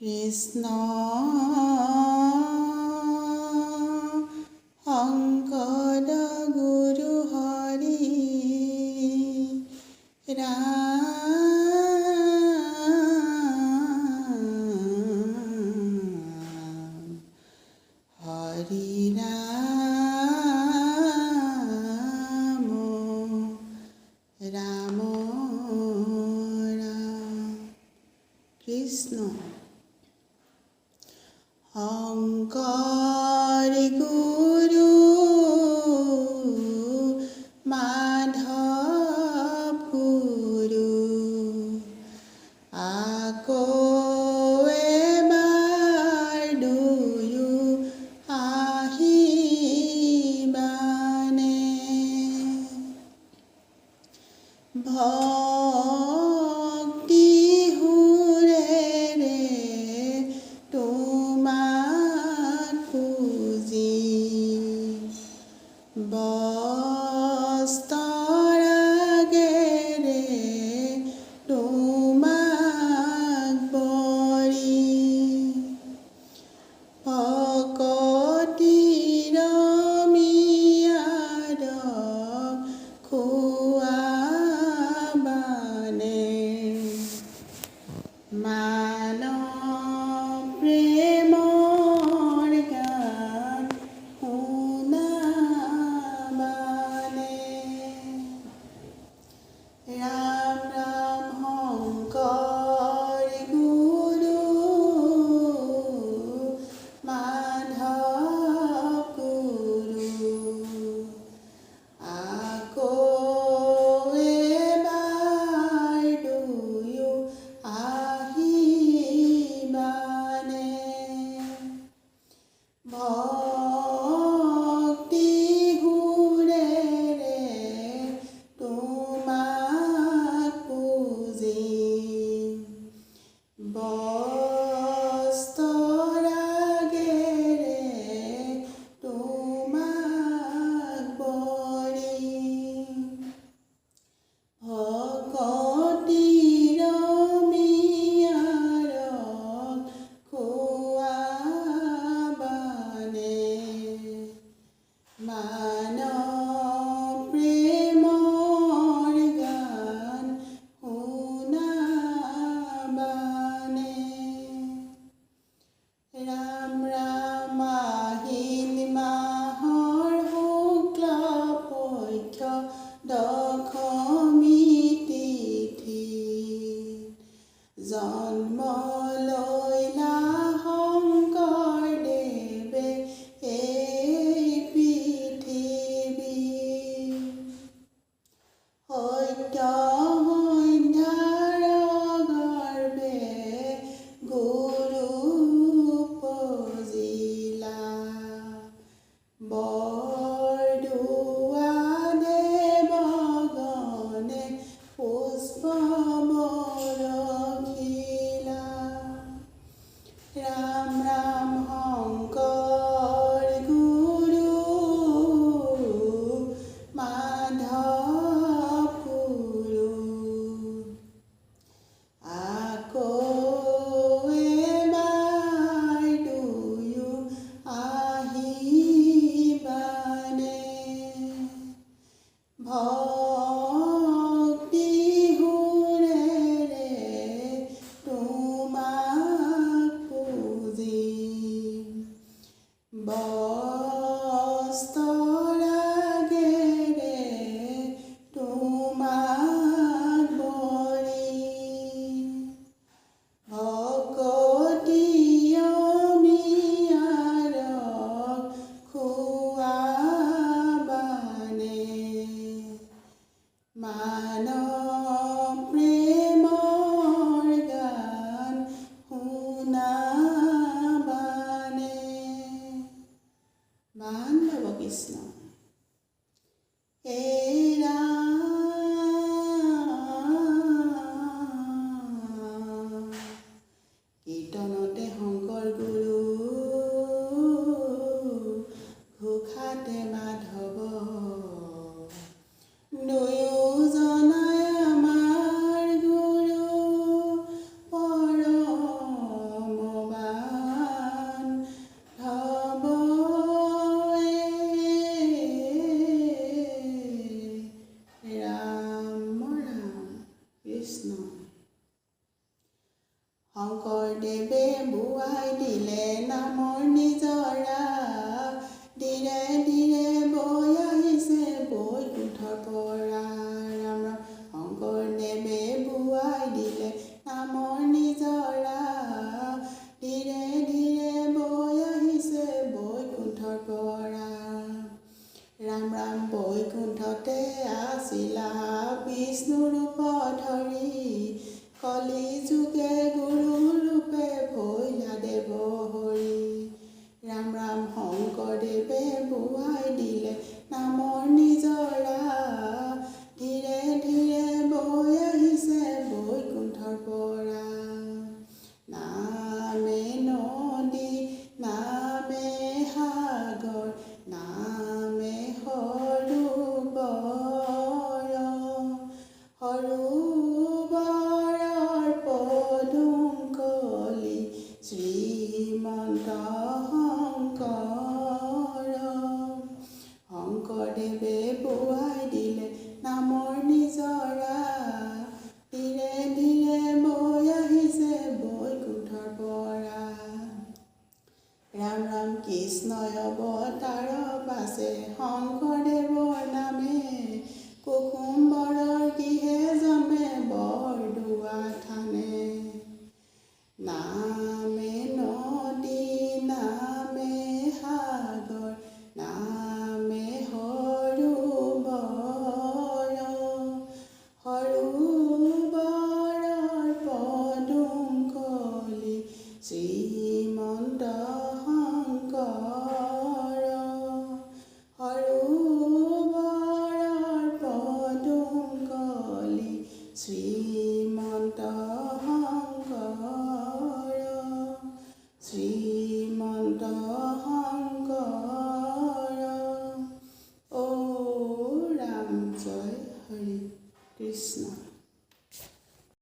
কৃষ্ণ শংকৰ গুৰু হৰি ৰাম হৰি ৰাম ৰাম ৰাম কৃষ্ণ শংকৰ গুৰু মাধৱ গুৰু আকৌ এবাৰ দুয়ো আহিবানে ভক্তি সুৰেৰে তোমাক পুজি বস্ত্ৰৰাগেৰে তোমাক বৰি ভকতিৰ মিয়াদক খুৱাবানে মানৱ প্ৰেমৰ গান শুনাবানে ৰাম ৰাম শংকৰ গুৰু মাধৱ গুৰু আকৌ এবাৰ দুয়ো আহিবানে ভক্তি সুৰেৰে তোমাক পুজি বস্ত্ৰৰাগেৰে তোমাক বৰি ভকতিৰ মিয়াদক খুৱাবানে মানৱ প্ৰেমৰ গান শুনাবানে ৰাম ৰাম আহিন মাহৰ শুক্ল পক্ষ দশমী তিথি জন্ম লৈলা শংকৰদেৱে এই পৃথিৱী সত্য সন্ধ্যাৰ গৰ্ভে গুৰু পজিলা বৰদুৱা দেৱগণে পুষ্প বৰষিলা শংকৰদেৱে বোৱাই দিলে নামৰ নিজৰা ধীৰে ধীৰে বৈ আহিছে বৈকুণ্ঠৰ পৰা ৰাম ৰাম শংকৰদেৱে বোৱাই দিলে নামৰ নিজৰা ধীৰে ধীৰে বৈ আহিছে বৈকুণ্ঠৰ পৰা ৰাম ৰাম বৈকুণ্ঠতে আছিলা বিষ্ণু ৰূপ ধৰি কলি যুগে গুৰু ৰূপে ভৈলা দেৱ হৰি ৰাম ৰাম শংকৰদেৱে বোৱাই দিলে নামৰ নিজৰা ধীৰে ধীৰে বৈ আহিছে বৈকুণ্ঠৰ পৰা নামে নদী নামে সাগৰ নামে সৰোবৰৰ পদুম কলি শ্ৰীমন্ত শংকৰদেৱে বোৱাই দিলে নামৰ নিজৰা ধীৰে ধীৰে বৈ আহিছে বৈকুণ্ঠৰ পৰা ৰাম ৰাম কৃষ্ণই অৱতাৰ পাছে শংকৰ